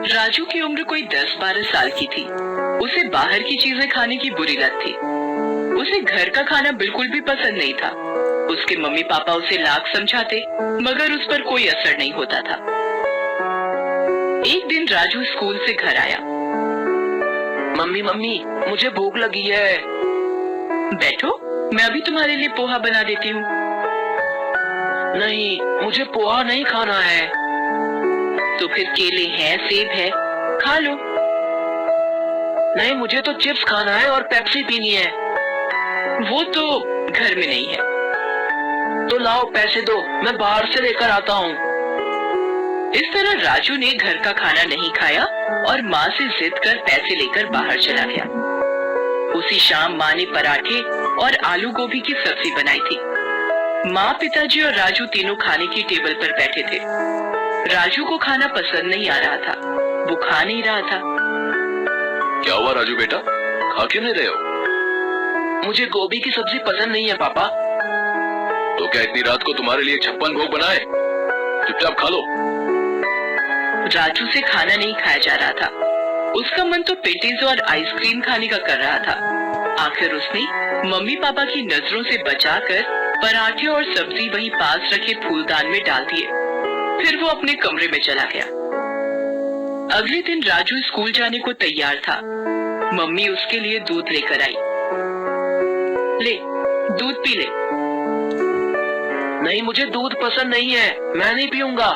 राजू की उम्र कोई 10-12 साल की थी। उसे बाहर की चीजें खाने की बुरी लत थी। उसे घर का खाना बिल्कुल भी पसंद नहीं था। उसके मम्मी पापा उसे लाख समझाते, मगर उस पर कोई असर नहीं होता था। एक दिन राजू स्कूल से घर आया। मम्मी मम्मी, मुझे भूख लगी है। बैठो, मैं अभी तुम्हारे लिए पोहा बना देती हूँ। नहीं, मुझे पोहा नहीं खाना है। तो फिर केले हैं, सेब है, खा लो। नहीं, मुझे तो चिप्स खाना है और पेप्सी पीनी है। वो तो घर में नहीं है। तो लाओ, पैसे दो, मैं बाहर से लेकर आता हूँ। इस तरह राजू ने घर का खाना नहीं खाया और माँ से जिद कर पैसे लेकर बाहर चला गया। उसी शाम माँ ने पराठे और आलू गोभी की सब्जी बनाई थी। माँ, पिताजी और राजू तीनों खाने की टेबल पर बैठे थे। राजू को खाना पसंद नहीं आ रहा था, वो खा नहीं रहा था। क्या हुआ राजू बेटा, खा क्यों नहीं रहे हो? मुझे गोभी की सब्जी पसंद नहीं है पापा। तो क्या इतनी रात को तुम्हारे लिए 56 भोग बनाए? चुपचाप खा लो। राजू से खाना नहीं खाया जा रहा था। उसका मन तो पेटीज और आइसक्रीम खाने का कर रहा था। आखिर उसने मम्मी पापा की नजरों से बचाकर पराठे और सब्जी वहीं पास रखे फूलदान में डाल दिए। फिर वो अपने कमरे में चला गया। अगले दिन राजू स्कूल जाने को तैयार था। मम्मी उसके लिए दूध लेकर आई। ले, दूध पी ले। नहीं, मुझे दूध पसंद नहीं है, मैं नहीं पीऊंगा।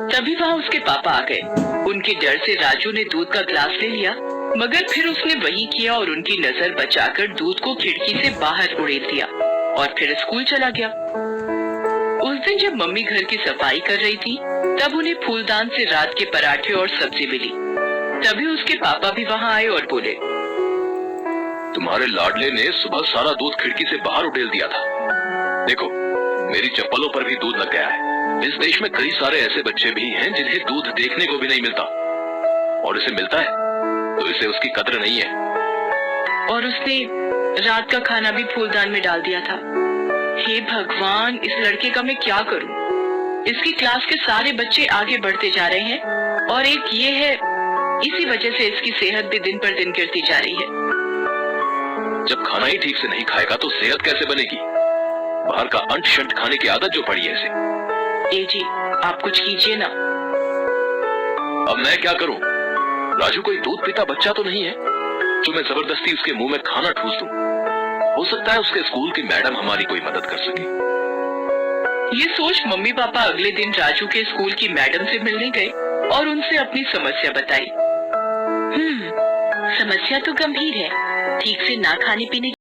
तभी वहाँ उसके पापा आ गए। उनके डर से राजू ने दूध का ग्लास ले लिया, मगर फिर उसने वही किया और उनकी नजर बचाकर दूध को खिड़की से बाहर उड़ेल दिया और फिर स्कूल चला गया। उस दिन जब मम्मी घर की सफाई कर रही थी, तब उन्हें फूलदान से रात के पराठे और सब्जी मिली। तभी उसके पापा भी वहाँ आए और बोले, तुम्हारे लाडले ने सुबह सारा दूध खिड़की से बाहर उड़ेल दिया था। देखो, मेरी चप्पलों पर भी दूध लग गया है। इस देश में कई सारे ऐसे बच्चे भी हैं जिन्हें दूध देखने को भी नहीं मिलता, और इसे मिलता है तो इसे उसकी कद्र नहीं है। और उसने रात का खाना भी फूलदान में डाल दिया था। हे भगवान, इस लड़के का मैं क्या करूं? इसकी क्लास के सारे बच्चे आगे बढ़ते जा रहे हैं और एक ये है, इसी वजह से इसकी सेहत भी दिन पर दिन गिरती जा रही है। जब खाना ही ठीक से नहीं खाएगा तो सेहत कैसे बनेगी? बाहर का अंट शंट खाने की आदत जो पड़ी है इसे। ए जी, आप कुछ कीजिए ना। अब मैं क्या करूं? राजू कोई दूध पीता बच्चा तो नहीं है जो मैं जबरदस्ती उसके मुंह में खाना ठूस दूं। हो सकता है उसके स्कूल की मैडम हमारी कोई मदद कर सके। ये सोच मम्मी पापा अगले दिन राजू के स्कूल की मैडम से मिलने गए और उनसे अपनी समस्या बताई। समस्या तो गंभीर है। ठीक से ना खाने पीने